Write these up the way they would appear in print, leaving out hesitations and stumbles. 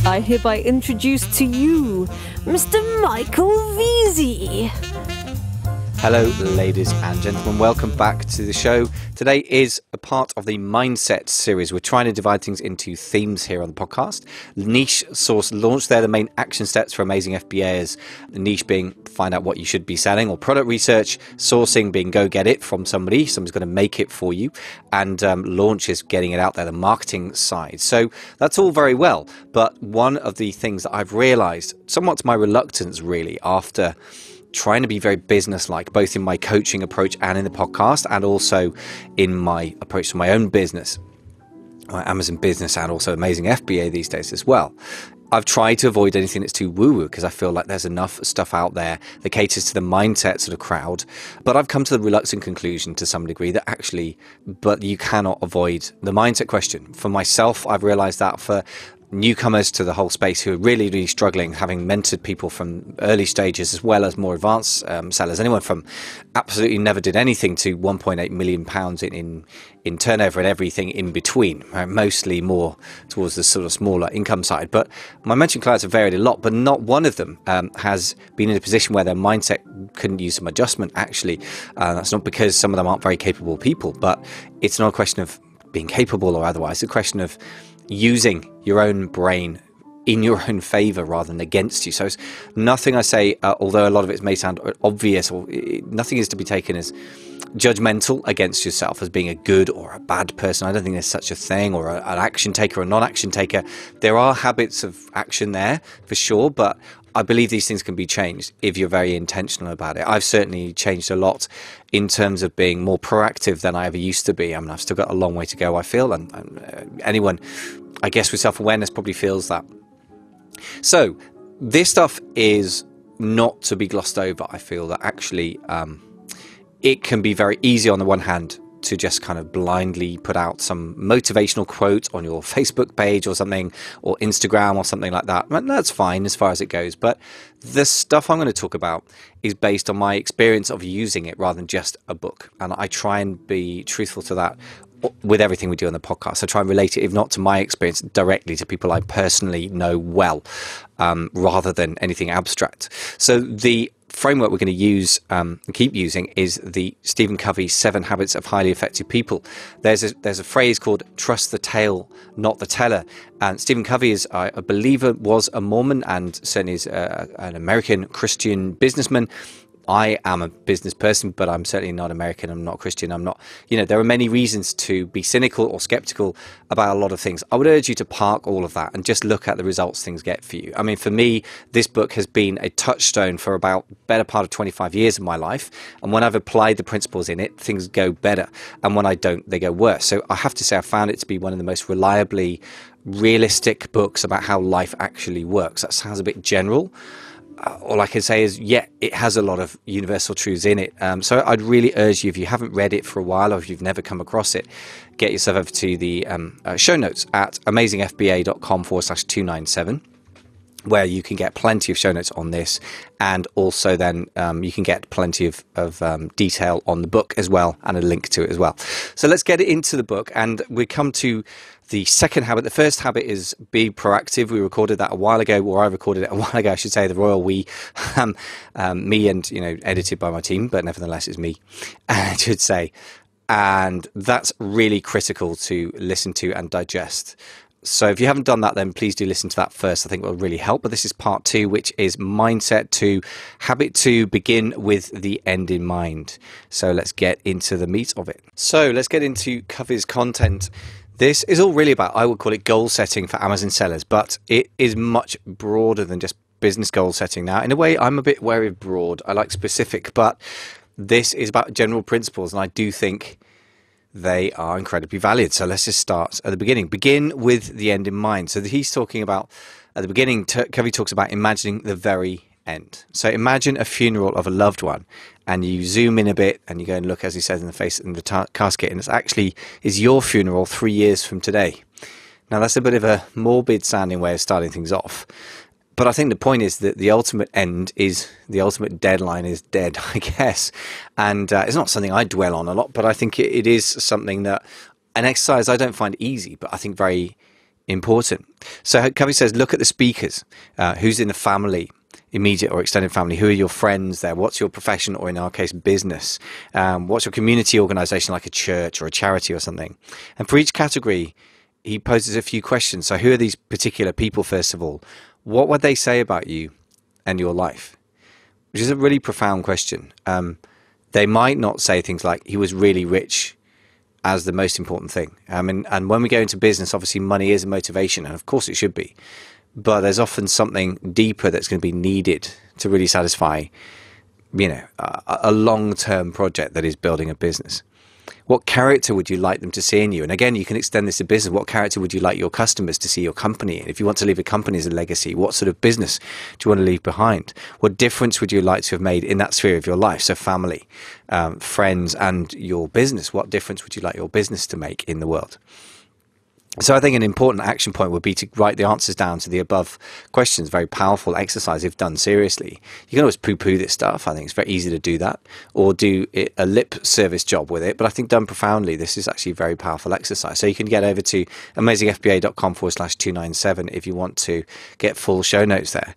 I hereby introduce to you Mr. Michael Veazey. Hello, ladies and gentlemen. Welcome back to the show. Today is a part of the Mindset series. We're trying to divide things into themes here on the podcast. Niche source launched there, the main action steps for amazing FBAers. The niche being find out what you should be selling, or product research. Sourcing being go get it from somebody. Someone's going to make it for you. And launch is getting it out there, the marketing side. So that's all very well. But one of the things that I've realized, somewhat to my reluctance really, after trying to be very business-like, both in my coaching approach and in the podcast, and also in my approach to my own business, my Amazon business, and also Amazing FBA these days as well. I've tried to avoid anything that's too woo-woo because I feel like there's enough stuff out there that caters to the mindset sort of crowd. But I've come to the reluctant conclusion to some degree that actually, but you cannot avoid the mindset question. For myself, I've realized that for newcomers to the whole space who are really, really struggling, having mentored people from early stages as well as more advanced sellers, anyone from absolutely never did anything to 1.8 million pounds in turnover and everything in between, right? Mostly more towards the sort of smaller income side. But my mentoring clients have varied a lot, but not one of them has been in a position where their mindset couldn't use some adjustment, actually. That's not because some of them aren't very capable people, but it's not a question of being capable or otherwise. It's a question of using your own brain in your own favor rather than against you. So it's nothing I say, although a lot of it may sound obvious, or nothing is to be taken as judgmental against yourself as being a good or a bad person. I don't think there's such a thing, or an action taker or a non-action taker. There are habits of action there for sure, but I believe these things can be changed if you're very intentional about it. I've certainly changed a lot in terms of being more proactive than I ever used to be. I mean, I've still got a long way to go, I feel, and anyone, I guess, with self-awareness probably feels that. So this stuff is not to be glossed over. I feel that actually it can be very easy on the one hand to just kind of blindly put out some motivational quote on your Facebook page or something, or Instagram or something like that. And that's fine as far as it goes. But the stuff I'm going to talk about is based on my experience of using it rather than just a book. And I try and be truthful to that with everything we do on the podcast. I try and relate it, if not to my experience, directly to people I personally know well, rather than anything abstract. So the framework we're going to use and keep using is the Stephen Covey 7 Habits of Highly Effective People. There's a phrase called trust the tale, not the teller. And Stephen Covey is, I believe, was a Mormon and certainly is an American Christian businessman. I am a business person, but I'm certainly not American. I'm not Christian. I'm not, there are many reasons to be cynical or skeptical about a lot of things. I would urge you to park all of that and just look at the results things get for you. I mean, for me, this book has been a touchstone for about better part of 25 years of my life. And when I've applied the principles in it, things go better. And when I don't, they go worse. So I have to say I found it to be one of the most reliably realistic books about how life actually works. That sounds a bit general. All I can say is, it has a lot of universal truths in it. So I'd really urge you, if you haven't read it for a while or if you've never come across it, get yourself over to the show notes at amazingfba.com/297, where you can get plenty of show notes on this. And also then you can get plenty of detail on the book as well, and a link to it as well. So let's get into the book, and we come to the second habit. The first habit is be proactive. We recorded that a while ago, or I recorded it a while ago, I should say, the royal we, me and, edited by my team, but nevertheless it's me, I should say. And that's really critical to listen to and digest. So if you haven't done that, then please do listen to that first. I think it will really help. But this is part 2, which is mindset 2, habit 2, begin with the end in mind. So let's get into the meat of it. So let's get into Covey's content. This is all really about, I would call it goal setting for Amazon sellers, but it is much broader than just business goal setting. Now, in a way, I'm a bit wary of broad. I like specific, but this is about general principles, and I do think they are incredibly valid. So let's just start at the beginning. Begin with the end in mind. So he's talking about, at the beginning, Covey talks about imagining the very end. So imagine a funeral of a loved one, and you zoom in a bit and you go and look, as he says, in the face in the casket, and it's actually is your funeral 3 years from today. Now that's a bit of a morbid sounding way of starting things off, but I think the point is that the ultimate end is, the ultimate deadline is dead, I guess. And it's not something I dwell on a lot, but I think it is something that, an exercise I don't find easy, but I think very important. So Covey says, look at the speakers. Who's in the family, immediate or extended family? Who are your friends there? What's your profession, or in our case, business? What's your community organization, like a church or a charity or something? And for each category, he poses a few questions. So who are these particular people, first of all? What would they say about you and your life? Which is a really profound question. They might not say things like, he was really rich, as the most important thing. And when we go into business, obviously money is a motivation, and of course it should be. But there's often something deeper that's going to be needed to really satisfy, a long-term project that is building a business. What character would you like them to see in you? And again, you can extend this to business. What character would you like your customers to see your company in? If you want to leave a company as a legacy, what sort of business do you want to leave behind? What difference would you like to have made in that sphere of your life? So family, friends, and your business. What difference would you like your business to make in the world? So I think an important action point would be to write the answers down to the above questions. Very powerful exercise if done seriously. You can always poo-poo this stuff. I think it's very easy to do that, or do a lip service job with it. But I think done profoundly, this is actually a very powerful exercise. So you can get over to amazingfba.com/297 if you want to get full show notes there.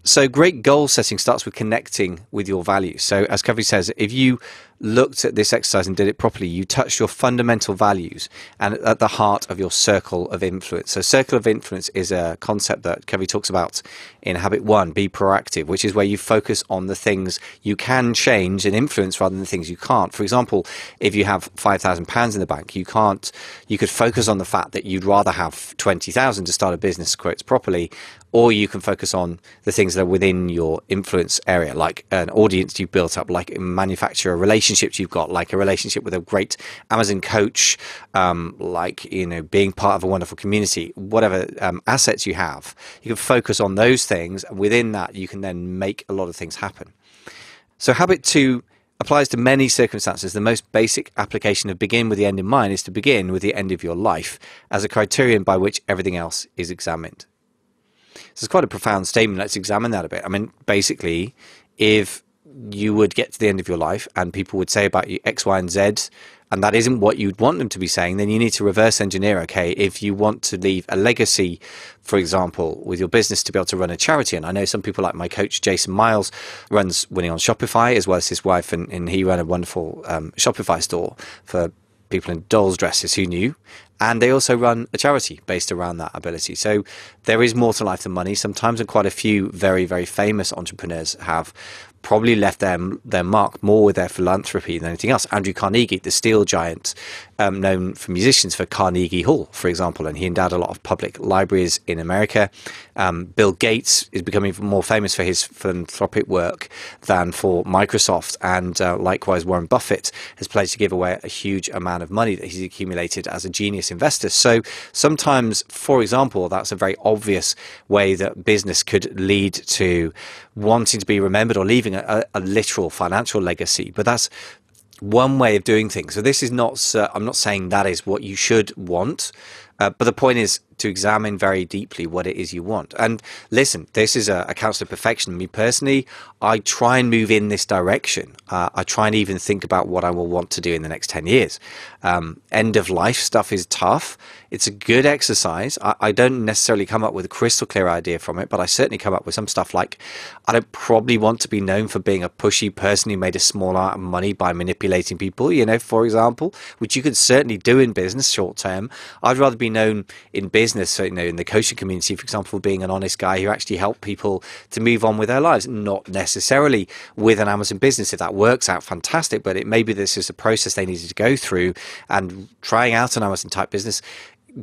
So great goal setting starts with connecting with your values. So as Covey says, if you looked at this exercise and did it properly, you touched your fundamental values and at the heart of your circle of influence. So circle of influence is a concept that Covey talks about in Habit 1, be proactive, which is where you focus on the things you can change and influence rather than the things you can't. For example, if you have £5,000 in the bank, you could focus on the fact that you'd rather have 20,000 to start a business quotes properly, or you can focus on the things that are within your influence area, like an audience you've built up, like a manufacturer, relationships you've got, like a relationship with a great Amazon coach, being part of a wonderful community, whatever assets you have. You can focus on those things, and within that, you can then make a lot of things happen. So habit 2 applies to many circumstances. The most basic application of begin with the end in mind is to begin with the end of your life as a criterion by which everything else is examined. So it's quite a profound statement. Let's examine that a bit. I mean, basically, if you would get to the end of your life and people would say about you X, Y, and Z, and that isn't what you'd want them to be saying, then you need to reverse engineer, okay? If you want to leave a legacy, for example, with your business to be able to run a charity, and I know some people like my coach, Jason Miles, runs Winning on Shopify, as well as his wife, and he ran a wonderful Shopify store for people in dolls' dresses, who knew? And they also run a charity based around that ability. So there is more to life than money sometimes, and quite a few very, very famous entrepreneurs have probably left their mark more with their philanthropy than anything else. Andrew Carnegie, the steel giant, known for musicians for Carnegie Hall, for example, and he endowed a lot of public libraries in America. Bill Gates is becoming more famous for his philanthropic work than for Microsoft, and likewise Warren Buffett has pledged to give away a huge amount of money that he's accumulated as a genius investor. So sometimes, for example, that's a very obvious way that business could lead to wanting to be remembered or leaving a literal financial legacy. But that's one way of doing things. So this is not, I'm not saying that is what you should want, but the point is to examine very deeply what it is you want. And listen, this is a counsel of perfection. Me personally, I try and move in this direction. I try and even think about what I will want to do in the next 10 years. End of life stuff is tough. It's a good exercise. I don't necessarily come up with a crystal clear idea from it, but I certainly come up with some stuff like, I don't probably want to be known for being a pushy person who made a small amount of money by manipulating people, for example, which you could certainly do in business short term. I'd rather be known in business, so, in the coaching community, for example, for being an honest guy who actually helped people to move on with their lives, not necessarily with an Amazon business. If that works out, fantastic, but maybe this is a process they needed to go through, and trying out an Amazon type business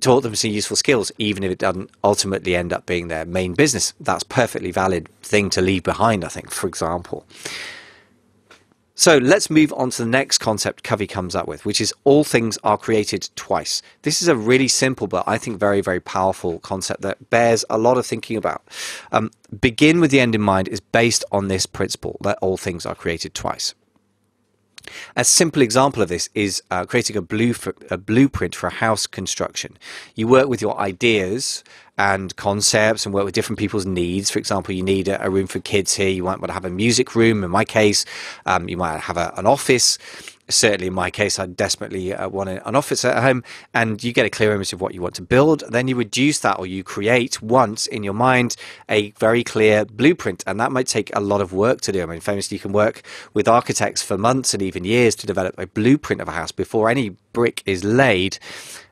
taught them some useful skills, even if it doesn't ultimately end up being their main business. That's a perfectly valid thing to leave behind, I think, for example. So let's move on to the next concept Covey comes up with, which is all things are created twice. This is a really simple, but I think very, very powerful concept that bears a lot of thinking about. Begin with the end in mind is based on this principle that all things are created twice. A simple example of this is creating a blueprint for a house construction. You work with your ideas and concepts and work with different people's needs. For example, you need a room for kids here. You might want to have a music room. In my case, you might have an office. certainly in my case, I desperately want an office at home, and you get a clear image of what you want to build. Then you reduce that, or you create once in your mind a very clear blueprint, and that might take a lot of work to do. I mean, famously, you can work with architects for months and even years to develop a blueprint of a house before any brick is laid.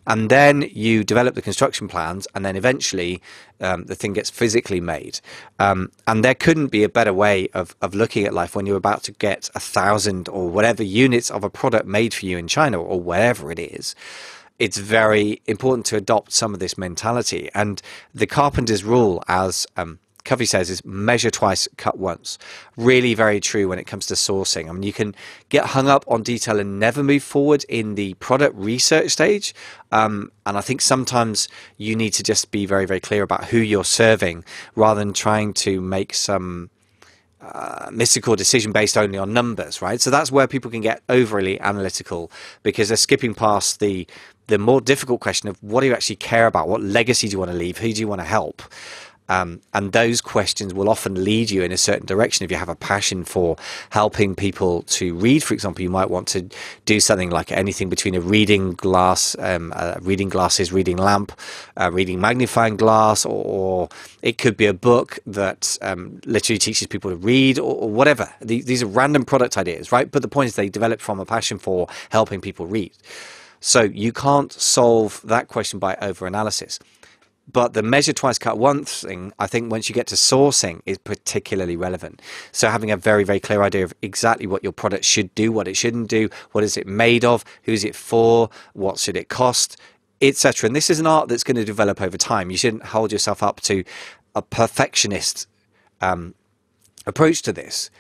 And then you develop the construction plans, and then eventually the thing gets physically made. And there couldn't be a better way of looking at life when you're about to get 1,000 or whatever units of a product made for you in China or wherever it is. It's very important to adopt some of this mentality. And the carpenter's rule, as Covey says, is measure twice, cut once. Really very true when it comes to sourcing. I mean, you can get hung up on detail and never move forward in the product research stage. And I think sometimes you need to just be very, very clear about who you're serving rather than trying to make some mystical decision based only on numbers, right? So that's where people can get overly analytical because they're skipping past the more difficult question of what do you actually care about? What legacy do you want to leave? Who do you want to help? And those questions will often lead you in a certain direction. If you have a passion for helping people to read, for example, you might want to do something like anything between a reading glass, reading glasses, reading lamp, reading magnifying glass, or it could be a book that literally teaches people to read, or whatever. These are random product ideas, right? But the point is they develop from a passion for helping people read. So you can't solve that question by over-analysis. But the measure twice, cut once thing, I think once you get to sourcing, is particularly relevant. So having a very, very clear idea of exactly what your product should do, what it shouldn't do, what is it made of, who's it for, what should it cost, etc. And this is an art that's going to develop over time. You shouldn't hold yourself up to a perfectionist approach to this.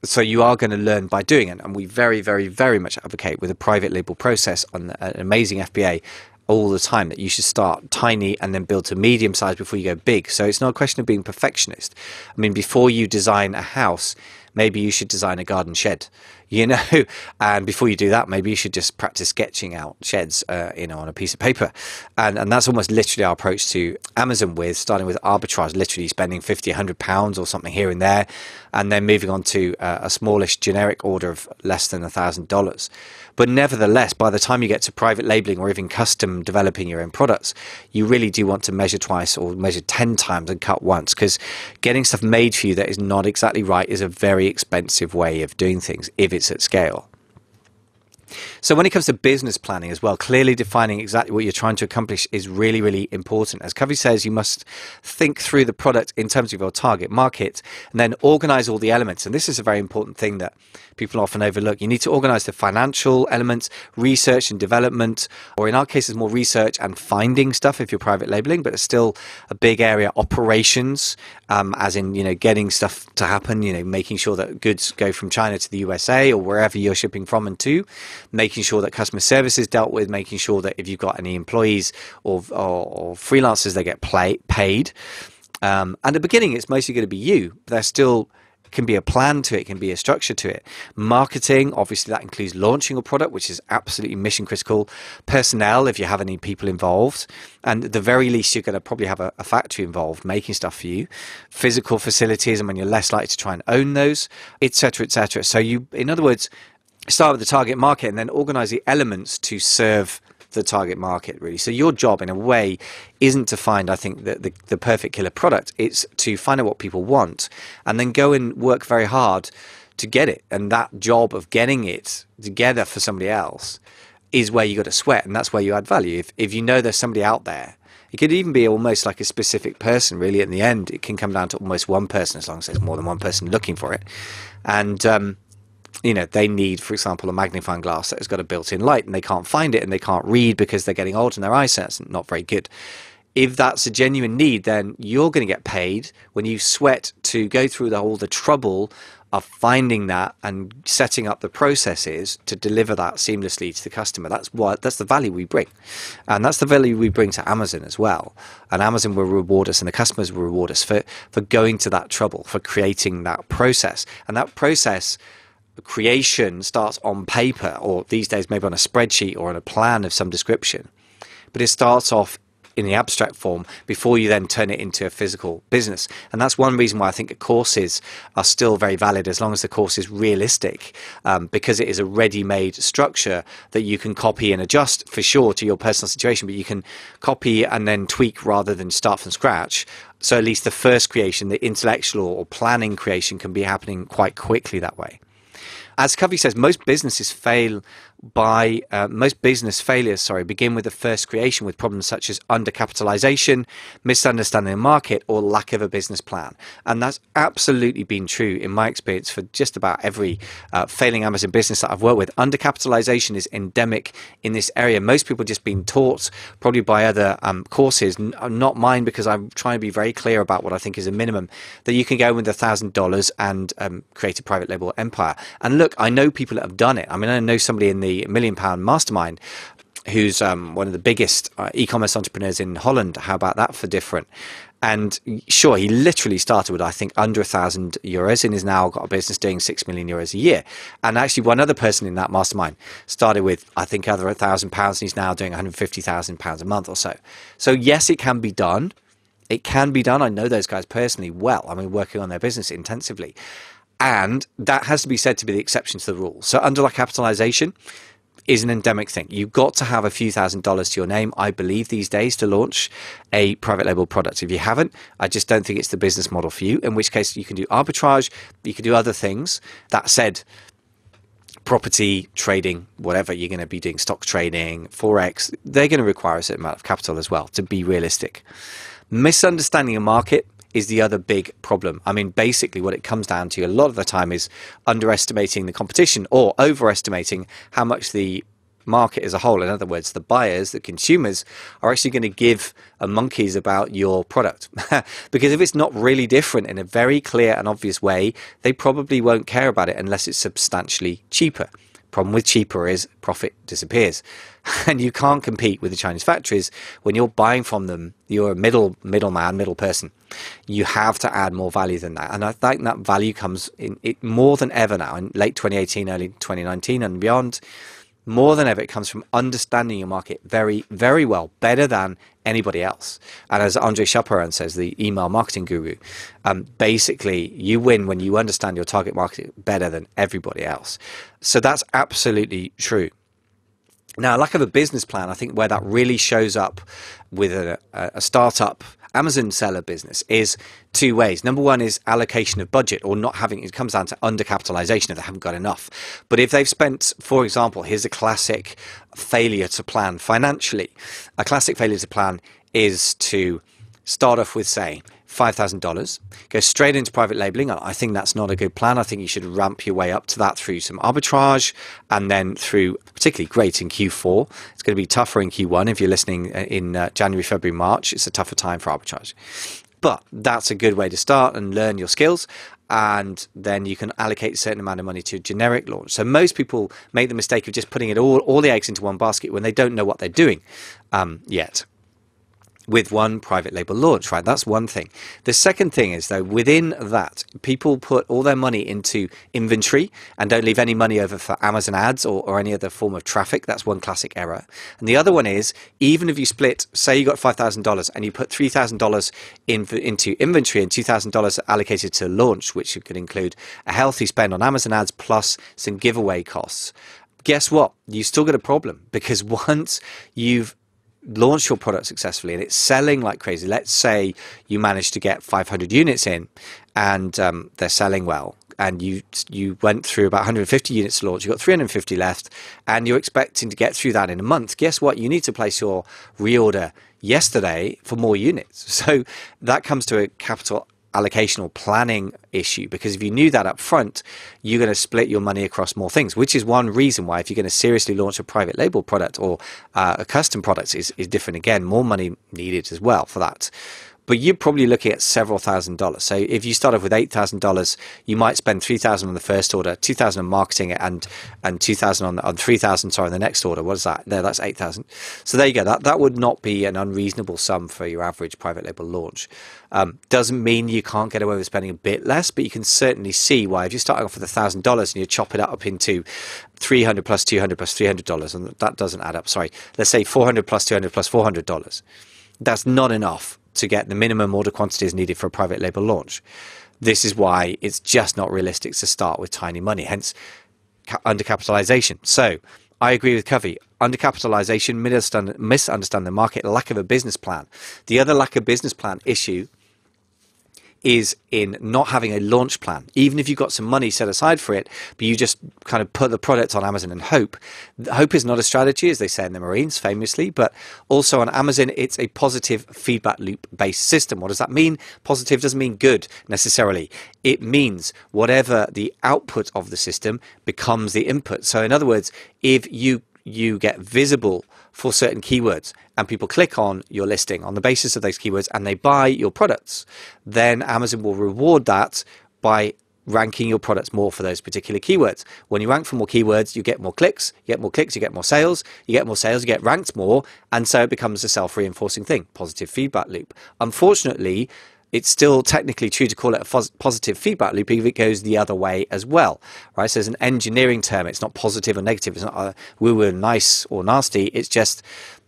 So you are going to learn by doing it. And we very, very, very much advocate with a private label process on an amazing FBA all the time that you should start tiny and then build to medium size before you go big. So it's not a question of being perfectionist. I mean, before you design a house, maybe you should design a garden shed, and before you do that, maybe you should just practice sketching out sheds, on a piece of paper. And that's almost literally our approach to Amazon, with starting with arbitrage, literally spending £50, £100 or something here and there, and then moving on to a smallish generic order of less than $1,000. But nevertheless, by the time you get to private labeling or even custom developing your own products, you really do want to measure twice or measure 10 times and cut once, because getting stuff made for you that is not exactly right is a very expensive way of doing things if it's at scale. So when it comes to business planning as well, clearly defining exactly what you're trying to accomplish is really, really important. As Covey says, you must think through the product in terms of your target market and then organize all the elements. And this is a very important thing that people often overlook. You need to organize the financial elements, research and development, or in our case, it's more research and finding stuff if you're private labeling, but it's still a big area, operations, as in, getting stuff to happen, making sure that goods go from China to the USA or wherever you're shipping from and to, making sure that customer service is dealt with, making sure that if you've got any employees or freelancers, they get paid. And at the beginning, it's mostly going to be you. There still can be a plan to it, can be a structure to it. Marketing, obviously that includes launching a product, which is absolutely mission critical. Personnel, if you have any people involved. And at the very least, you're going to probably have a factory involved making stuff for you. Physical facilities, and when you're less likely to try and own those, etc., etc. So you, in other words, start with the target market and then organize the elements to serve the target market, really. So your job, in a way, isn't to find, I think, the perfect killer product. It's to find out what people want and then go and work very hard to get it. And that job of getting it together for somebody else is where you got to sweat, and that's where you add value. If you know there's somebody out there, it could even be almost like a specific person, really. In the end, it can come down to almost one person, as long as there's more than one person looking for it. And they need, for example, a magnifying glass that has got a built-in light, and they can't find it and they can't read because they're getting old and their eyesight's not very good. If that's a genuine need, then you're going to get paid when you sweat to go through all the trouble of finding that and setting up the processes to deliver that seamlessly to the customer. That's the value we bring. And that's the value we bring to Amazon as well. And Amazon will reward us and the customers will reward us for going to that trouble, for creating that process. And that process creation starts on paper, or these days maybe on a spreadsheet or on a plan of some description, but it starts off in the abstract form before you then turn it into a physical business. And that's one reason why I think courses are still very valid as long as the course is realistic, because it is a ready-made structure that you can copy and adjust for sure to your personal situation, but you can copy and then tweak rather than start from scratch. So at least the first creation, the intellectual or planning creation, can be happening quite quickly that way. As Covey says, most business failures begin with the first creation, with problems such as undercapitalization, misunderstanding the market, or lack of a business plan. And that's absolutely been true in my experience for just about every failing Amazon business that I've worked with. Undercapitalization is endemic in this area. Most people just been taught, probably by other courses, not mine, because I'm trying to be very clear about what I think is a minimum, that you can go in with $1,000 and create a private label empire. And look, I know people that have done it. I mean, I know somebody in the £1 million mastermind who's one of the biggest e-commerce entrepreneurs in Holland. How about that for different? And sure, he literally started with, I think, under €1,000 and has now got a business doing €6 million a year. And actually, one other person in that mastermind started with, I think, either £1,000 and he's now doing £150,000 a month or so. So yes, it can be done. It can be done. I know those guys personally well. I mean, working on their business intensively. And that has to be said to be the exception to the rule. So undercapitalization is an endemic thing. You've got to have a few $1,000s to your name, I believe, these days to launch a private label product. If you haven't, I just don't think it's the business model for you, in which case you can do arbitrage, you can do other things. That said, property trading, whatever you're going to be doing, stock trading, Forex, they're going to require a certain amount of capital as well, to be realistic. Misunderstanding a market is the other big problem. I mean, basically what it comes down to a lot of the time is underestimating the competition or overestimating how much the market as a whole, in other words, the buyers, the consumers, are actually going to give a monkeys about your product. Because if it's not really different in a very clear and obvious way, they probably won't care about it unless it's substantially cheaper. Problem with cheaper is profit disappears. And you can't compete with the Chinese factories when you're buying from them. You're a middle person. You have to add more value than that. And I think that value comes in it more than ever now, in late 2018, early 2019 and beyond. More than ever, it comes from understanding your market very, very well, better than anybody else. And as Andre Chaperon says, the email marketing guru, basically you win when you understand your target market better than everybody else. So that's absolutely true. Now, lack of a business plan, I think where that really shows up with a startup Amazon seller business is two ways. Number one is allocation of budget, or not having, it comes down to undercapitalization if they haven't got enough. But if they've spent, for example, here's a classic failure to plan financially. A classic failure to plan is to start off with, say, $5,000, go straight into private labeling. I think that's not a good plan. I think you should ramp your way up to that through some arbitrage, and then through, particularly great in Q4. It's going to be tougher in Q1. If you're listening in January, February, March, it's a tougher time for arbitrage. But that's a good way to start and learn your skills. And then you can allocate a certain amount of money to a generic launch. So most people make the mistake of just putting it all the eggs into one basket when they don't know what they're doing yet. With one private label launch, right? That's one thing. The second thing is, though, within that, people put all their money into inventory and don't leave any money over for Amazon ads or any other form of traffic. That's one classic error. And the other one is, even if you split, say you got $5,000 and you put $3,000 into inventory and $2,000 allocated to launch, which could include a healthy spend on Amazon ads plus some giveaway costs. Guess what? You still got a problem, because once you've launch your product successfully and it's selling like crazy, let's say you managed to get 500 units in and they're selling well, and you went through about 150 units to launch, you've got 350 left, and you're expecting to get through that in a month. Guess what? You need to place your reorder yesterday for more units. So that comes to a capital allocation or planning issue, because if you knew that up front, you're going to split your money across more things, which is one reason why, if you're going to seriously launch a private label product or a custom product, is different. Again, more money needed as well for that. But you're probably looking at several $1,000s. So if you start off with $8,000, you might spend $3,000 on the first order, $2,000 on marketing, and $2,000 on $3,000. Sorry, on the next order. What is that? There, that's $8,000. So there you go. That would not be an unreasonable sum for your average private label launch. Doesn't mean you can't get away with spending a bit less, but you can certainly see why, if you're starting off with $1,000 and you chop it up into $300 plus $200 plus $300, and that doesn't add up. Sorry, let's say $400 plus $200 plus $400. that's not enough to get the minimum order quantities needed for a private label launch. This is why it's just not realistic to start with tiny money, hence undercapitalization. So I agree with Covey. Undercapitalization, misunderstand the market, lack of a business plan. The other lack of business plan issue is in not having a launch plan. Even if you've got some money set aside for it, but you just kind of put the product on Amazon and hope. Hope is not a strategy, as they say in the Marines famously, but also on Amazon, it's a positive feedback loop based system. What does that mean? Positive doesn't mean good necessarily. It means whatever the output of the system becomes the input. So in other words, if you get visible for certain keywords and people click on your listing on the basis of those keywords and they buy your products, then Amazon will reward that by ranking your products more for those particular keywords. When you rank for more keywords, you get more clicks, you get more clicks, you get more sales, you get more sales, you get ranked more, and so it becomes a self-reinforcing thing, positive feedback loop. Unfortunately, it's still technically true to call it a positive feedback loop if it goes the other way as well, right? So it's an engineering term. It's not positive or negative. It's not woo-woo, nice or nasty. It's just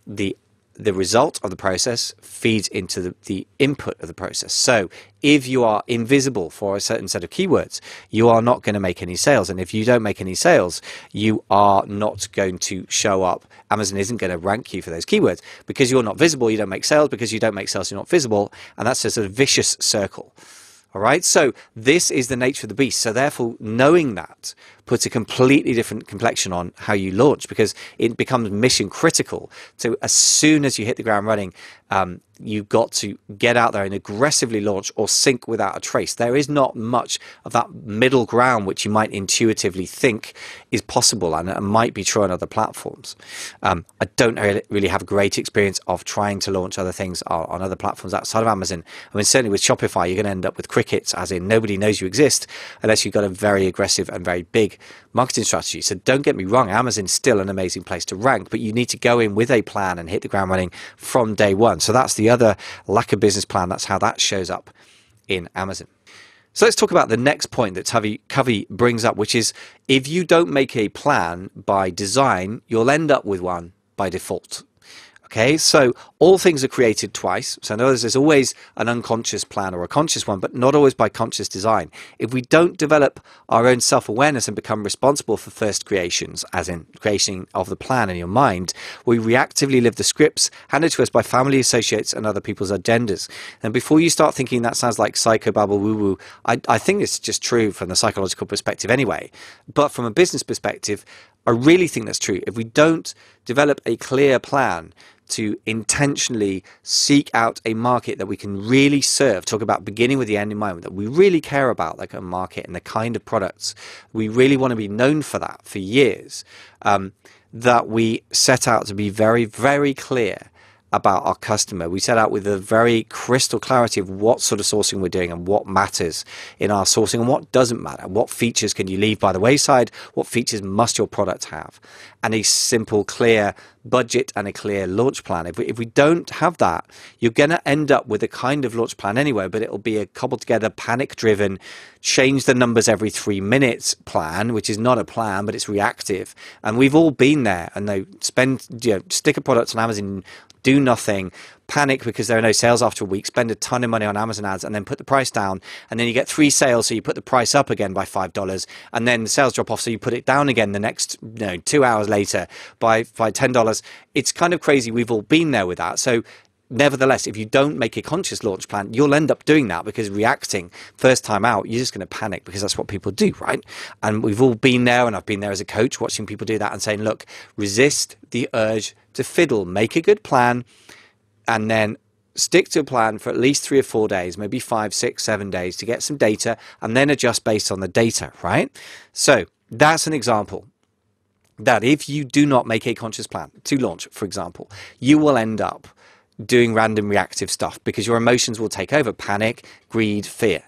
the result of the process feeds into the input of the process. So if you are invisible for a certain set of keywords, you are not going to make any sales. And if you don't make any sales, you are not going to show up. Amazon isn't going to rank you for those keywords. Because you're not visible, you don't make sales. Because you don't make sales, you're not visible. And that's just a vicious circle. All right, so this is the nature of the beast. So therefore, knowing that puts a completely different complexion on how you launch, because it becomes mission critical. So as soon as you hit the ground running, you've got to get out there and aggressively launch or sink without a trace. There is not much of that middle ground which you might intuitively think is possible, and it might be true on other platforms. I don't really have a great experience of trying to launch other things on other platforms outside of Amazon. I mean, certainly with Shopify, you're going to end up with crickets, as in nobody knows you exist unless you've got a very aggressive and very big marketing strategy. So don't get me wrong, Amazon's still an amazing place to rank, but you need to go in with a plan and hit the ground running from day one. So that's the other lack of business plan. That's how that shows up in Amazon. So let's talk about the next point that Covey brings up, which is if you don't make a plan by design, you'll end up with one by default. Okay, so all things are created twice. So in other words, there's always an unconscious plan or a conscious one, but not always by conscious design. If we don't develop our own self-awareness and become responsible for first creations, as in creation of the plan in your mind, we reactively live the scripts handed to us by family, associates, and other people's agendas. And before you start thinking that sounds like psychobabble woo-woo, I think it's just true from the psychological perspective anyway. But from a business perspective, I really think that's true. If we don't develop a clear plan to intentionally seek out a market that we can really serve, talk about beginning with the end in mind, that we really care about, like a market and the kind of products, we really want to be known for that for years, that we set out to be very, very clear about our customer. We set out with a very crystal clarity of what sort of sourcing we're doing and what matters in our sourcing and what doesn't matter. What features can you leave by the wayside? What features must your product have? And a simple, clear budget and a clear launch plan. If we don't have that, you're going to end up with a kind of launch plan anyway, but it'll be a cobbled together, panic driven, change the numbers every 3 minutes plan, which is not a plan, but it's reactive. And we've all been there, and they stick a product on Amazon, do nothing, panic because there are no sales after a week, spend a ton of money on Amazon ads, and then put the price down, and then you get 3 sales, so you put the price up again by $5, and then the sales drop off, so you put it down again the next 2 hours later by $10. It's kind of crazy. We've all been there with that. So nevertheless, if you don't make a conscious launch plan, you'll end up doing that, because reacting first time out, you're just going to panic, because that's what people do, right? And we've all been there, and I've been there as a coach watching people do that and saying, look, resist the urge to fiddle, make a good plan, and then stick to a plan for at least 3 or 4 days, maybe 5, 6, 7 days to get some data, and then adjust based on the data, right? So that's an example that if you do not make a conscious plan to launch, for example, you will end up doing random reactive stuff because your emotions will take over: panic, greed, fear.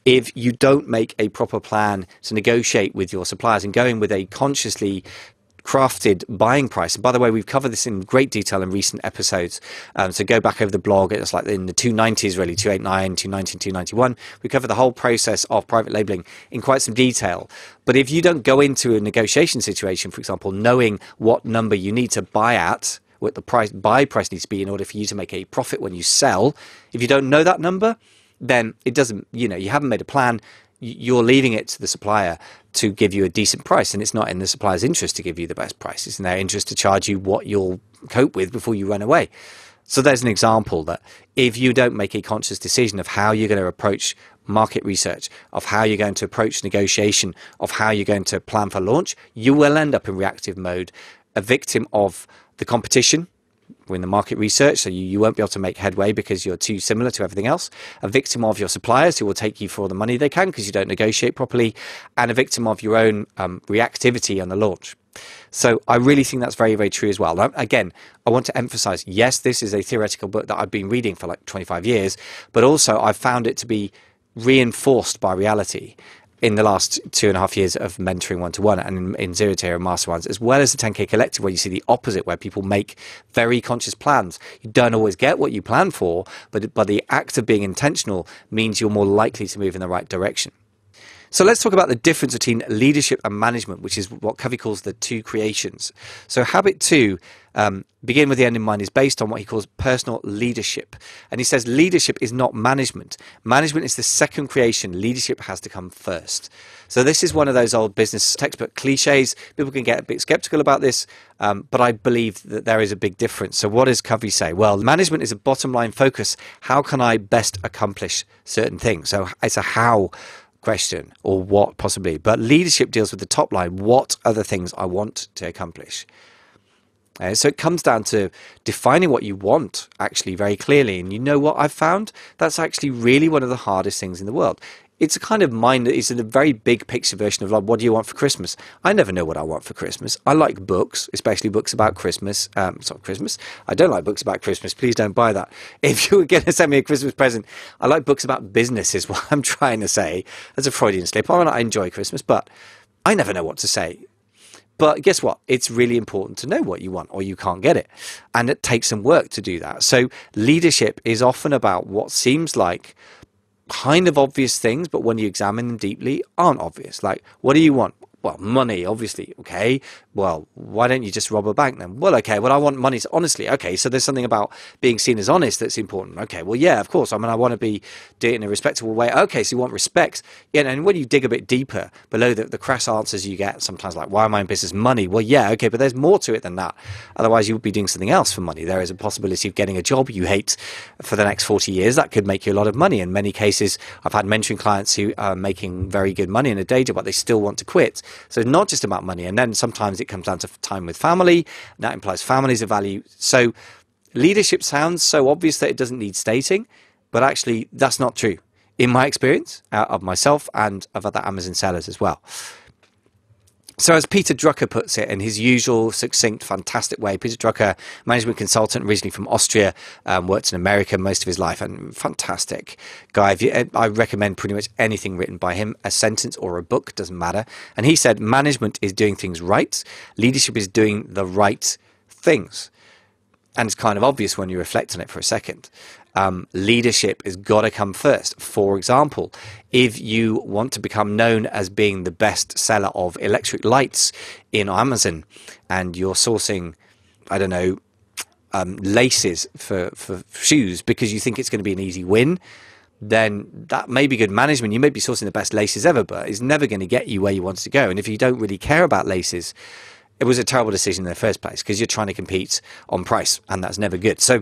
If you don't make a proper plan to negotiate with your suppliers and go in with a consciously crafted buying price. And by the way, we've covered this in great detail in recent episodes. So go back over the blog. It's like in the 290s, really, 289, 290, 291. We cover the whole process of private labeling in quite some detail. But if you don't go into a negotiation situation, for example, knowing what number you need to buy at, what the buy price needs to be in order for you to make a profit when you sell. If you don't know that number, then it doesn't, you haven't made a plan. You're leaving it to the supplier to give you a decent price, and it's not in the supplier's interest to give you the best price. It's in their interest to charge you what you'll cope with before you run away. So there's an example that if you don't make a conscious decision of how you're going to approach market research, of how you're going to approach negotiation, of how you're going to plan for launch, you will end up in reactive mode, a victim of the competition in the market research, so you won't be able to make headway because you're too similar to everything else, a victim of your suppliers who will take you for all the money they can because you don't negotiate properly, and a victim of your own reactivity on the launch. So I really think that's very, very true as well. Now, again, I want to emphasize, yes, this is a theoretical book that I've been reading for like 25 years, but also I've found it to be reinforced by reality in the last 2.5 years of mentoring one-to-one and in Zero to Hero Masterminds, as well as the 10K Collective, where you see the opposite, where people make very conscious plans. You don't always get what you plan for, but the act of being intentional means you're more likely to move in the right direction. So let's talk about the difference between leadership and management, which is what Covey calls the two creations. So habit 2, begin with the end in mind, is based on what he calls personal leadership. And he says leadership is not management. Management is the second creation. Leadership has to come first. So this is one of those old business textbook cliches. People can get a bit skeptical about this, but I believe that there is a big difference. So what does Covey say? Well, management is a bottom line focus. How can I best accomplish certain things? So it's a how question, or what possibly, but leadership deals with the top line. What are the things I want to accomplish? So it comes down to defining what you want actually very clearly. And you know what I've found? That's actually really one of the hardest things in the world. It's a kind of mind, it's a very big picture version of like, what do you want for Christmas? I never know what I want for Christmas. I like books, especially books about Christmas. Christmas. I don't like books about Christmas. Please don't buy that. If you were going to send me a Christmas present, I like books about business is what I'm trying to say. That's a Freudian slip. I enjoy Christmas, but I never know what to say. But guess what? It's really important to know what you want, or you can't get it. And it takes some work to do that. So leadership is often about what seems like kind of obvious things, but when you examine them deeply, aren't obvious. Like, what do you want? Well, money, obviously. Okay. Well, why don't you just rob a bank then? Well, okay. Well, I want money. Honestly. Okay. So there's something about being seen as honest that's important. Okay. Well, yeah, of course. I mean, I want to do it in a respectable way. Okay. So you want respect. Yeah. And when you dig a bit deeper below the crass answers you get sometimes, like, why am I in business? Money. Well, yeah. Okay. But there's more to it than that. Otherwise, you would be doing something else for money. There is a possibility of getting a job you hate for the next 40 years. That could make you a lot of money. In many cases, I've had mentoring clients who are making very good money in a day job, but they still want to quit. So it's not just about money. And then sometimes it comes down to time with family. And that implies families of value. So leadership sounds so obvious that it doesn't need stating, but actually that's not true. In my experience, of myself and of other Amazon sellers as well. So as Peter Drucker puts it in his usual succinct, fantastic way, Peter Drucker, management consultant, originally from Austria, worked in America most of his life, and fantastic guy. I recommend pretty much anything written by him, a sentence or a book, doesn't matter. And he said, management is doing things right. Leadership is doing the right things. And it's kind of obvious when you reflect on it for a second. Leadership has got to come first. For example, if you want to become known as being the best seller of electric lights in Amazon, and you're sourcing, I don't know, laces for shoes because you think it's going to be an easy win, then that may be good management. You may be sourcing the best laces ever, but it's never going to get you where you want to go. And if you don't really care about laces, it was a terrible decision in the first place because you're trying to compete on price, and that's never good. So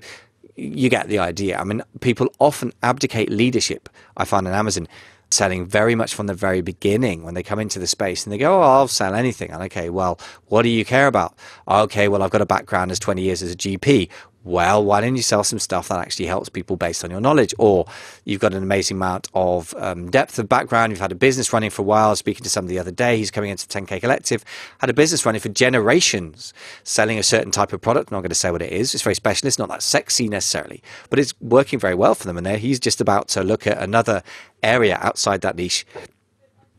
you get the idea. I mean, people often abdicate leadership, I find, on Amazon, selling very much from the very beginning when they come into the space and they go, oh, I'll sell anything. And okay, well, what do you care about? Okay, well, I've got a background as 20 years as a GP. Well, why don't you sell some stuff that actually helps people based on your knowledge? Or you've got an amazing amount of depth of background. You've had a business running for a while. I was speaking to somebody the other day. He's coming into the 10K Collective, had a business running for generations, selling a certain type of product. I'm not going to say what it is. It's very specialist, not that sexy necessarily, but it's working very well for them. And he's just about to look at another area outside that niche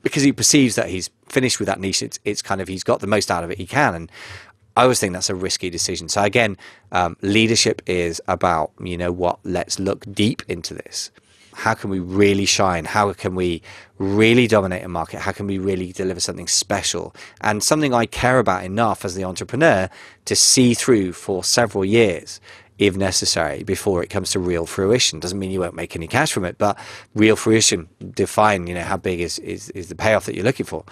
because he perceives that he's finished with that niche. It's kind of, he's got the most out of it he can. And I always think that's a risky decision. So again, leadership is about, let's look deep into this. How can we really shine? How can we really dominate a market? How can we really deliver something special? And something I care about enough as the entrepreneur to see through for several years, if necessary, before it comes to real fruition. Doesn't mean you won't make any cash from it, but real fruition, define, how big is the payoff that you're looking for.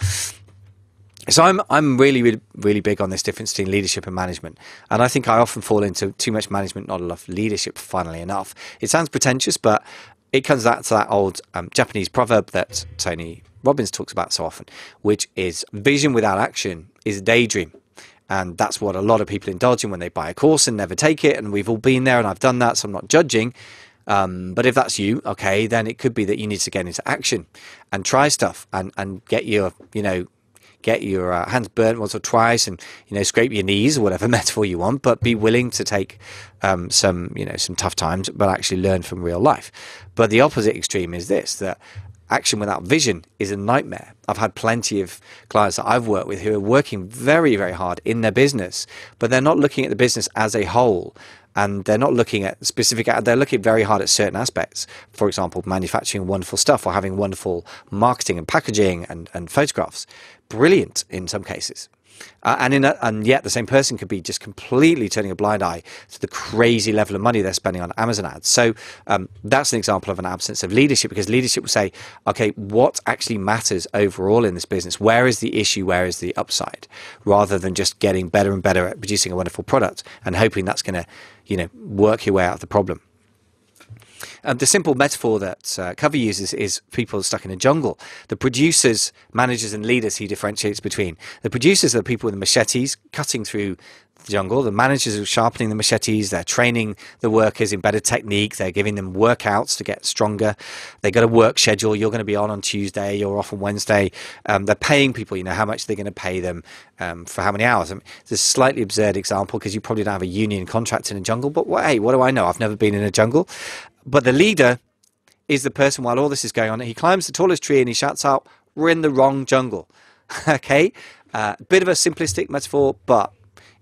So I'm really big on this difference between leadership and management. And I think I often fall into too much management, not enough leadership, funnily enough. It sounds pretentious, but it comes back to that old Japanese proverb that Tony Robbins talks about so often, which is vision without action is a daydream. And that's what a lot of people indulge in when they buy a course and never take it. And we've all been there, and I've done that, so I'm not judging. But if that's you, okay, then it could be that you need to get into action and try stuff and get your hands burnt once or twice, and scrape your knees or whatever metaphor you want, but be willing to take some tough times, but actually learn from real life. But the opposite extreme is this, that action without vision is a nightmare. I've had plenty of clients that I've worked with who are working very, very hard in their business, but they're not looking at the business as a whole. And they're not looking at they're looking very hard at certain aspects. For example, manufacturing wonderful stuff or having wonderful marketing and packaging and photographs. Brilliant in some cases. And yet the same person could be just completely turning a blind eye to the crazy level of money they're spending on Amazon ads. So that's an example of an absence of leadership, because leadership will say, okay, what actually matters overall in this business? Where is the issue? Where is the upside? Rather than just getting better and better at producing a wonderful product and hoping that's going to, work your way out of the problem. The simple metaphor that Covey uses is people stuck in a jungle. The producers, managers and leaders he differentiates between. The producers are the people with the machetes cutting through the jungle. The managers are sharpening the machetes. They're training the workers in better technique. They're giving them workouts to get stronger. They've got a work schedule. You're going to be on Tuesday. You're off on Wednesday. They're paying people, how much they're going to pay them for how many hours. It's a slightly absurd example because you probably don't have a union contract in a jungle. But hey, what do I know? I've never been in a jungle. But the leader is the person, while all this is going on, he climbs the tallest tree and he shouts out, "We're in the wrong jungle." Okay? Bit of a simplistic metaphor, but,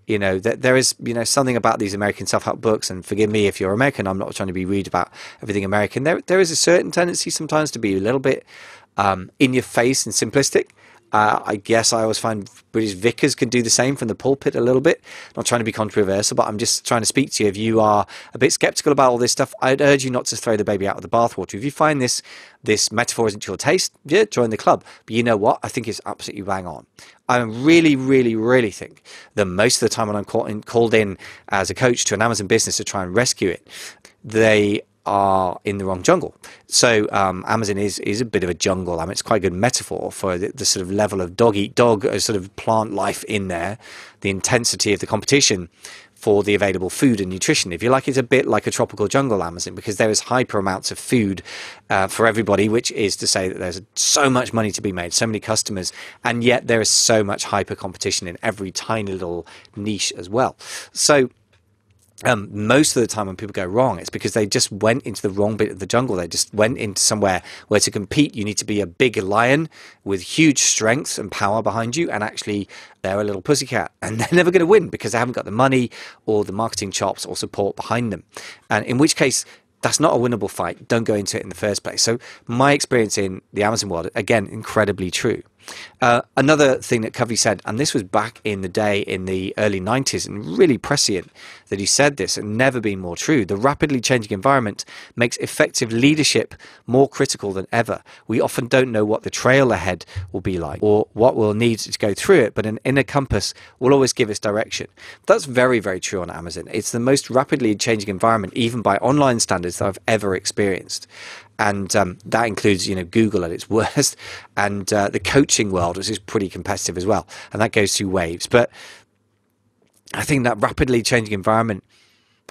there is, something about these American self-help books, and forgive me if you're American, I'm not trying to be rude about everything American. There is a certain tendency sometimes to be a little bit in your face and simplistic. I guess I always find British vicars can do the same from the pulpit a little bit. Not trying to be controversial, but I'm just trying to speak to you. If you are a bit skeptical about all this stuff, I'd urge you not to throw the baby out with the bathwater. If you find this metaphor isn't to your taste, yeah, join the club. But you know what? I think it's absolutely bang on. I really think that most of the time when I'm called in as a coach to an Amazon business to try and rescue it, they are in the wrong jungle. So Amazon is a bit of a jungle. It's quite a good metaphor for the sort of level of dog eat dog sort of plant life in there, the intensity of the competition for the available food and nutrition. If you like, it's a bit like a tropical jungle, Amazon, because there is hyper amounts of food for everybody, which is to say that there's so much money to be made, so many customers, and yet there is so much hyper competition in every tiny little niche as well. So most of the time when people go wrong, it's because they just went into the wrong bit of the jungle. They just went into somewhere where to compete you need to be a big lion with huge strength and power behind you, and actually they're a little pussycat, and they're never going to win because they haven't got the money or the marketing chops or support behind them. And in which case, that's not a winnable fight. Don't go into it in the first place. So my experience in the Amazon world, again, incredibly true. Another thing that Covey said, and this was back in the day in the early 90s, and really prescient that he said this, and never been more true: the rapidly changing environment makes effective leadership more critical than ever. We often don't know what the trail ahead will be like or what we'll need to go through it, but an inner compass will always give us direction. That's very, very true on Amazon. It's the most rapidly changing environment, even by online standards, that I've ever experienced. And that includes, Google at its worst, and the coaching world, which is pretty competitive as well. And that goes through waves. But I think that rapidly changing environment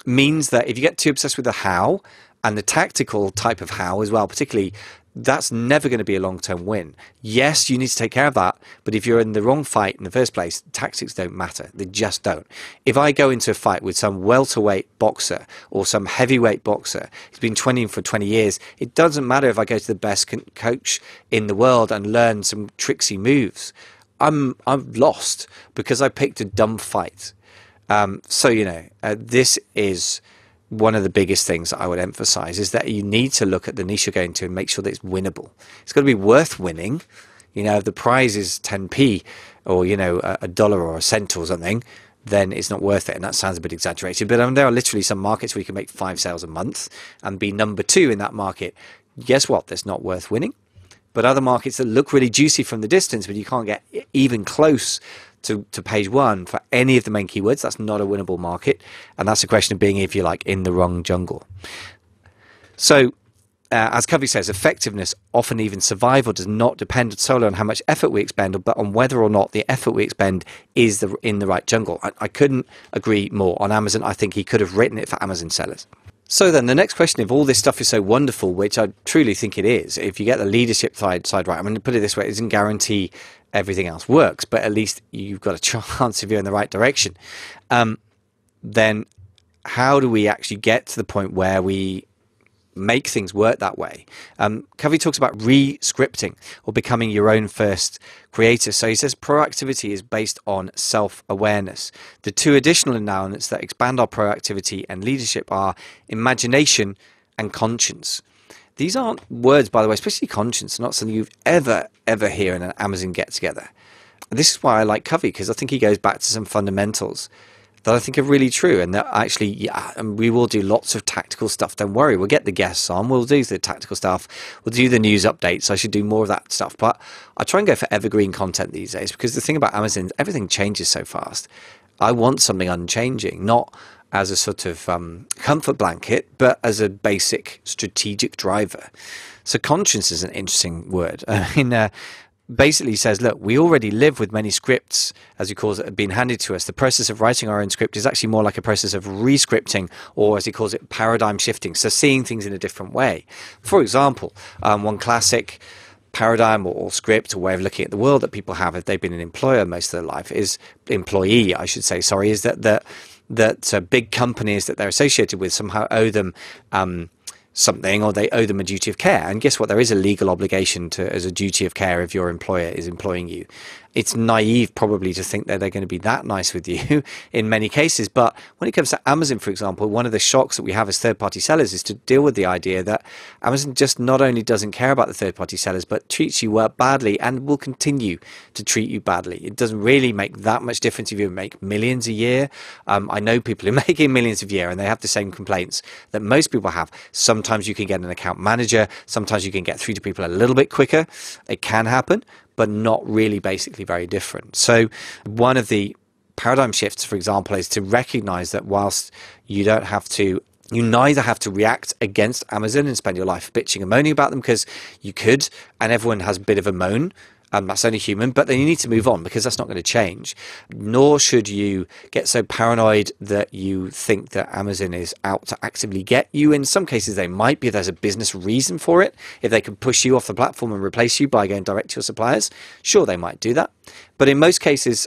means that if you get too obsessed with the how and the tactical type of how as well, particularly, that's never going to be a long-term win. Yes, you need to take care of that, but if you're in the wrong fight in the first place, tactics don't matter. They just don't. If I go into a fight with some welterweight boxer or some heavyweight boxer who's been training for 20 years, it doesn't matter if I go to the best coach in the world and learn some tricksy moves. I'm lost because I picked a dumb fight. This is one of the biggest things that I would emphasize is that you need to look at the niche you're going to and make sure that it's winnable. It's got to be worth winning. You know, if the prize is 10p or, you know, a dollar or a cent or something, then it's not worth it. And that sounds a bit exaggerated, but there are literally some markets where you can make 5 sales a month and be number 2 in that market. Guess what? That's not worth winning. But other markets that look really juicy from the distance, but you can't get even close to page 1 for any of the main keywords, that's not a winnable market. And that's a question of being, if you like, in the wrong jungle. So, as Covey says, effectiveness, often even survival, does not depend solely on how much effort we expend, but on whether or not the effort we expend is in the right jungle. I couldn't agree more. On Amazon, I think he could have written it for Amazon sellers. So then the next question, if all this stuff is so wonderful, which I truly think it is, if you get the leadership side right, I'm going to put it this way, it doesn't guarantee everything else works, but at least you've got a chance if you're in the right direction. Then how do we actually get to the point where we make things work that way? Covey talks about re-scripting or becoming your own first creator. So he says proactivity is based on self-awareness. The 2 additional endowments that expand our proactivity and leadership are imagination and conscience. These aren't words, by the way, especially conscience, not something you've ever hear in an Amazon get-together. This is why I like Covey, because I think he goes back to some fundamentals that I think are really true, and that actually, yeah, and we will do lots of tactical stuff. Don't worry, we'll get the guests on, we'll do the tactical stuff, we'll do the news updates. I should do more of that stuff, but I try and go for evergreen content these days, because the thing about Amazon, everything changes so fast. I want something unchanging, not as a sort of comfort blanket, but as a basic strategic driver. So conscience is an interesting word. Basically says, look, we already live with many scripts, as he calls it, being handed to us. The process of writing our own script is actually more like a process of re-scripting, or as he calls it, paradigm shifting. So seeing things in a different way. For example, one classic paradigm or script or way of looking at the world that people have if they've been an employer most of their life is employee, I should say, sorry, is that big companies that they're associated with somehow owe them something, or they owe them a duty of care. And guess what? There is a legal obligation as a duty of care if your employer is employing you. It's naive probably to think that they're going to be that nice with you in many cases. But when it comes to Amazon, for example, one of the shocks that we have as third-party sellers is to deal with the idea that Amazon just not only doesn't care about the third-party sellers, but treats you badly and will continue to treat you badly. It doesn't really make that much difference if you make millions a year. I know people who are making millions a year and they have the same complaints that most people have. Sometimes you can get an account manager. Sometimes you can get through to people a little bit quicker. It can happen, but not really basically very different. So one of the paradigm shifts, for example, is to recognize that whilst you neither have to react against Amazon and spend your life bitching and moaning about them, because you could, and everyone has a bit of a moan, that's only human, but then you need to move on because that's not going to change. Nor should you get so paranoid that you think that Amazon is out to actively get you. In some cases, they might be. There's a business reason for it. If they can push you off the platform and replace you by going direct to your suppliers, sure, they might do that. But in most cases,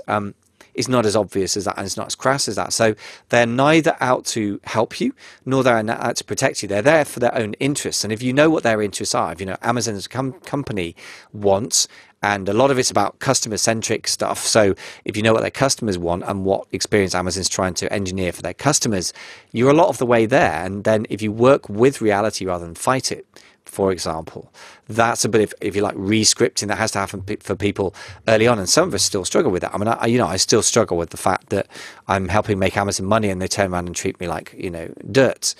it's not as obvious as that, and it's not as crass as that. So they're neither out to help you, nor they're out to protect you. They're there for their own interests. And if you know what their interests are, if you know Amazon as a company wants, and a lot of it's about customer-centric stuff. So if you know what their customers want and what experience Amazon's trying to engineer for their customers, you're a lot of the way there. And then if you work with reality rather than fight it, for example, that's a bit of, if you like, re-scripting that has to happen for people early on. And some of us still struggle with that. I mean, I still struggle with the fact that I'm helping make Amazon money and they turn around and treat me like, dirt.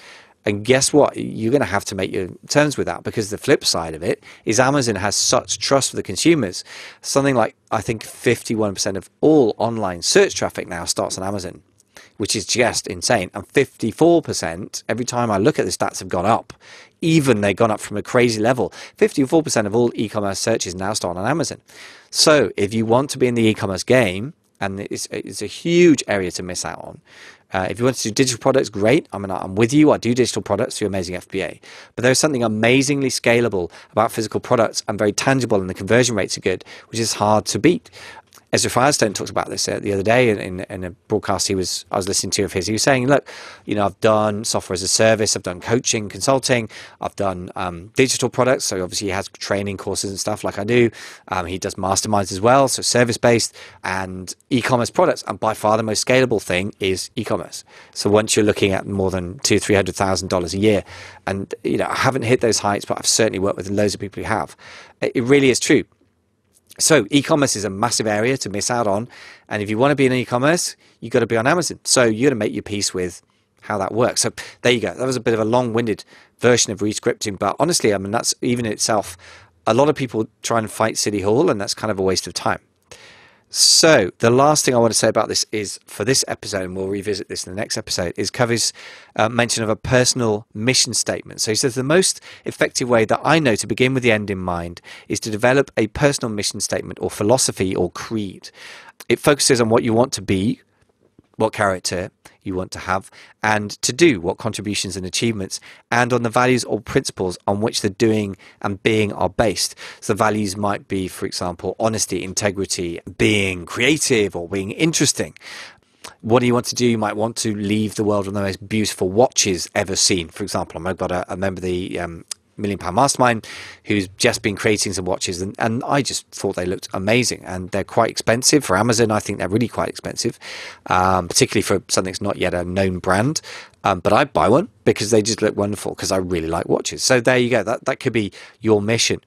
And guess what? You're going to have to make your terms with that, because the flip side of it is Amazon has such trust for the consumers. Something like, I think 51% of all online search traffic now starts on Amazon, which is just insane. And 54%, every time I look at the stats, have gone up. Even they've gone up from a crazy level. 54% of all e-commerce searches now start on Amazon. So if you want to be in the e-commerce game, and it's a huge area to miss out on. If you want to do digital products, great. I mean, I'm with you. I do digital products through Amazing FBA. But there's something amazingly scalable about physical products and very tangible, and the conversion rates are good, which is hard to beat. Ezra Firestone talked about this the other day in a broadcast I was listening to of his. He was saying, look, I've done software as a service, I've done coaching, consulting, I've done digital products. So obviously he has training courses and stuff like I do. He does masterminds as well, so service-based, and e-commerce products. And by far the most scalable thing is e-commerce. So once you're looking at more than $200,000-$300,000 a year, and I haven't hit those heights, but I've certainly worked with loads of people who have. It really is true. So e-commerce is a massive area to miss out on. And if you want to be in e-commerce, you've got to be on Amazon. So you're going to make your peace with how that works. So there you go. That was a bit of a long-winded version of rescripting. But honestly, I mean, that's even in itself, a lot of people try and fight City Hall, and that's kind of a waste of time. So the last thing I want to say about this is, for this episode, and we'll revisit this in the next episode, is Covey's mention of a personal mission statement. So he says the most effective way that I know to begin with the end in mind is to develop a personal mission statement or philosophy or creed. It focuses on what you want to be, what character you want to have, and to do, what contributions and achievements, and on the values or principles on which the doing and being are based. So the values might be, for example, honesty, integrity, being creative, or being interesting. What do you want to do? You might want to leave the world with the most beautiful watches ever seen. For example, I've got a member of the £1 Million Mastermind who's just been creating some watches, and I just thought they looked amazing, and they're quite expensive for Amazon. I think they're really quite expensive, particularly for something that's not yet a known brand, but I'd buy one because they just look wonderful, because I really like watches. So there you go. That could be your mission,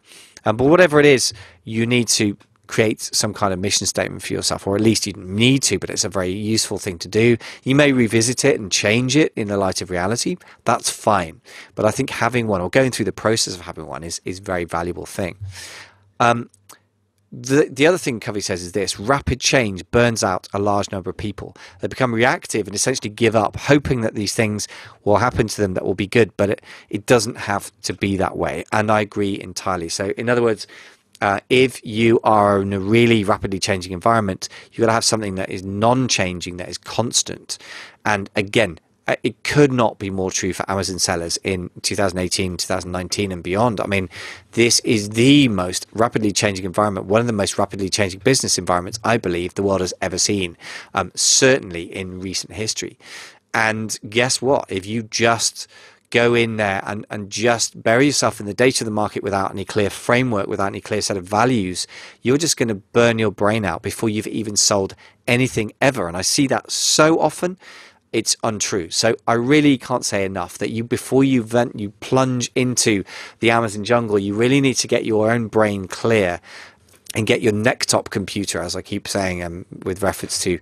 but whatever it is, you need to create some kind of mission statement for yourself, or at least you need to, but it's a very useful thing to do. You may revisit it and change it in the light of reality. That's fine. But I think having one, or going through the process of having one, is a very valuable thing. The other thing Covey says is this: rapid change burns out a large number of people. They become reactive and essentially give up, hoping that these things will happen to them that will be good, but it doesn't have to be that way. And I agree entirely. So in other words, if you are in a really rapidly changing environment, you've got to have something that is non-changing, that is constant. And again, it could not be more true for Amazon sellers in 2018, 2019 and beyond. I mean, this is the most rapidly changing environment, one of the most rapidly changing business environments I believe the world has ever seen, certainly in recent history. And guess what? If you just go in there and just bury yourself in the data of the market without any clear framework, without any clear set of values, you're just going to burn your brain out before you've even sold anything ever. And I see that so often, it's untrue. So I really can't say enough that before you plunge into the Amazon jungle, you really need to get your own brain clear and get your neck-top computer, as I keep saying, with reference to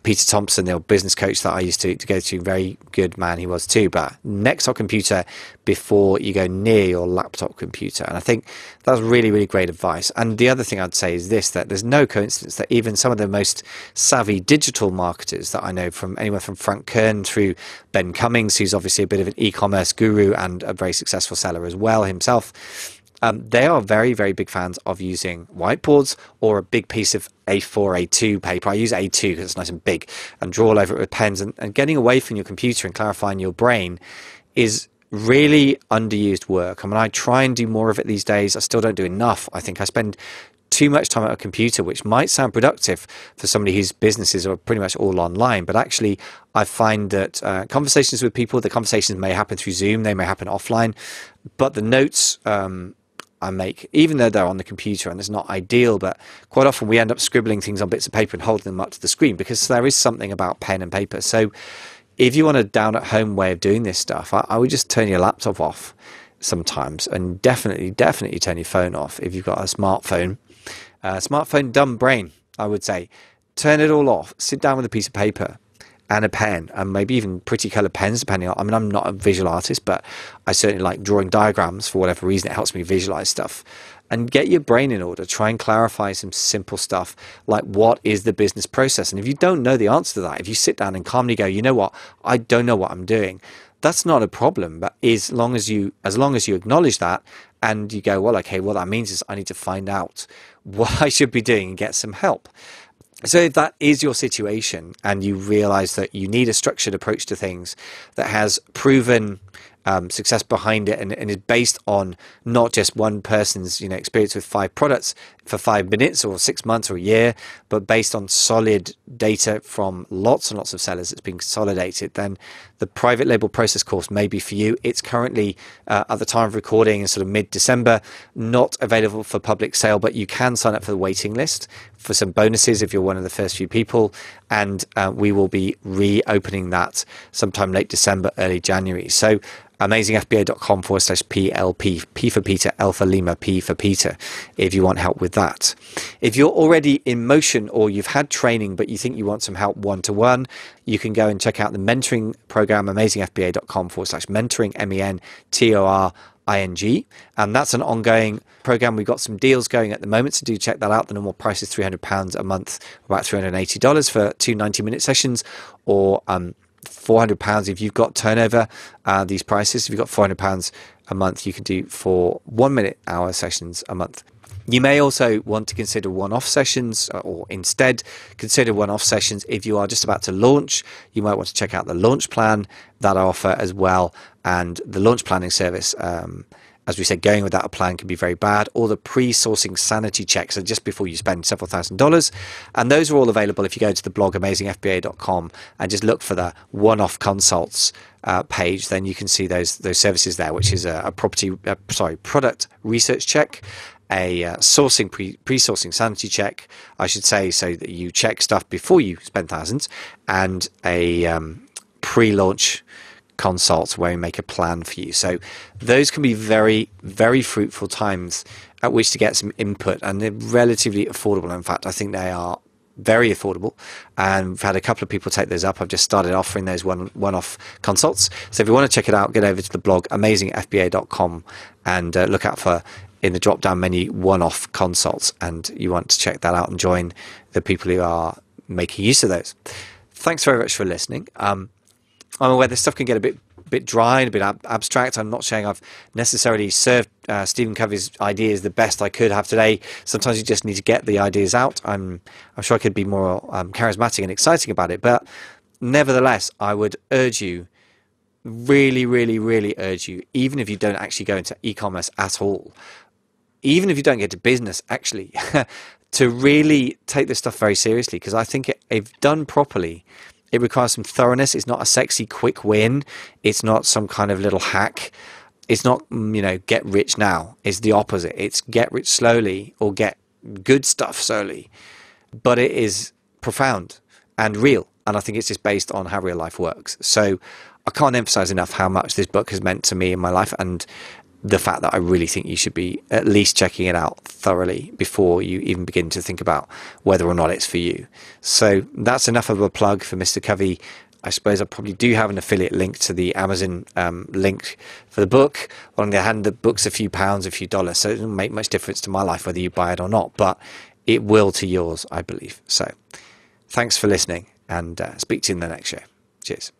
Peter Thompson, the old business coach that I used to go to. Very good man he was too, but neck-top computer before you go near your laptop computer. And I think that's really, really great advice. And the other thing I'd say is this, that there's no coincidence that even some of the most savvy digital marketers that I know, from anywhere from Frank Kern through Ben Cummings, who's obviously a bit of an e-commerce guru and a very successful seller as well himself, they are very, very big fans of using whiteboards or a big piece of A4, A2 paper. I use A2 because it's nice and big, and draw all over it with pens. And getting away from your computer and clarifying your brain is really underused work. I mean, I try and do more of it these days. I still don't do enough. I think I spend too much time at a computer, which might sound productive for somebody whose businesses are pretty much all online. But actually, I find that conversations with people, the conversations may happen through Zoom, they may happen offline, but the notes I make, even though they're on the computer, and it's not ideal, but quite often we end up scribbling things on bits of paper and holding them up to the screen, because there is something about pen and paper. So if you want a down-at-home way of doing this stuff, I would just turn your laptop off sometimes, and definitely turn your phone off if you've got a smartphone. Smartphone dumb brain, I would say. Turn it all off. Sit down with a piece of paper and a pen, and maybe even pretty coloured pens, depending on, I mean, I'm not a visual artist, but I certainly like drawing diagrams for whatever reason. It helps me visualise stuff. And get your brain in order. Try and clarify some simple stuff, like what is the business process? And if you don't know the answer to that, if you sit down and calmly go, you know what, I don't know what I'm doing, that's not a problem. But as long as you acknowledge that, and you go, well, okay, what that means is I need to find out what I should be doing and get some help. So if that is your situation, and you realize that you need a structured approach to things that has proven success behind it, and is based on not just one person's experience with 5 products for 5 minutes or 6 months or a year, but based on solid data from lots and lots of sellers that's been consolidated, then the private label process course may be for you. It's currently at the time of recording in sort of mid-December, not available for public sale, but you can sign up for the waiting list for some bonuses if you're one of the first few people, and we will be reopening that sometime late December, early January. So amazingfba.com/PLP, P for Peter, L for Lima, P for Peter, if you want help with that. If you're already in motion or you've had training but you think you want some help one-to-one, you can go and check out the mentoring program, amazingfba.com/mentoring, MENTORING, and that's an ongoing program. We've got some deals going at the moment, so do check that out. The normal price is £300 a month, about $380 for 2 90-minute sessions, or £400 if you've got turnover. These prices, if you've got £400 a month, you can do for 1 hour sessions a month. You may also want to consider one-off sessions, or instead consider one-off sessions if you are just about to launch. You might want to check out the launch plan that I offer as well, and the launch planning service. As we said, going without a plan can be very bad, or the pre-sourcing sanity checks, so just before you spend several $1,000s. And those are all available if you go to the blog amazingfba.com and just look for the one-off consults page. Then you can see those services there, which is a product research check, a pre-sourcing sanity check, I should say, so that you check stuff before you spend thousands, and a pre-launch consult where we make a plan for you. So those can be very, very fruitful times at which to get some input, and they're relatively affordable. In fact, I think they are very affordable, and we've had a couple of people take those up. I've just started offering those one-off consults. So if you want to check it out, get over to the blog amazingfba.com and look out for, in the drop-down menu, one-off consults, and you want to check that out and join the people who are making use of those. Thanks very much for listening. I'm aware this stuff can get a bit dry and a bit abstract. I'm not saying I've necessarily served Stephen Covey's ideas the best I could have today. Sometimes you just need to get the ideas out. I'm sure I could be more charismatic and exciting about it, but nevertheless, I would urge you, really, really, really urge you, even if you don't actually go into e-commerce at all, even if you don't get to business actually, to really take this stuff very seriously, because I think if done properly, it requires some thoroughness. It's not a sexy quick win. It's not some kind of little hack. It's not, get rich now. It's the opposite. It's get rich slowly, or get good stuff slowly. But it is profound and real. And I think it's just based on how real life works. So I can't emphasize enough how much this book has meant to me in my life, and the fact that I really think you should be at least checking it out thoroughly before you even begin to think about whether or not it's for you. So that's enough of a plug for Mr. Covey. I suppose I probably do have an affiliate link to the Amazon link for the book. On the other hand, the book's a few pounds, a few dollars, so it doesn't make much difference to my life whether you buy it or not, but it will to yours, I believe. So thanks for listening, and speak to you in the next show. Cheers.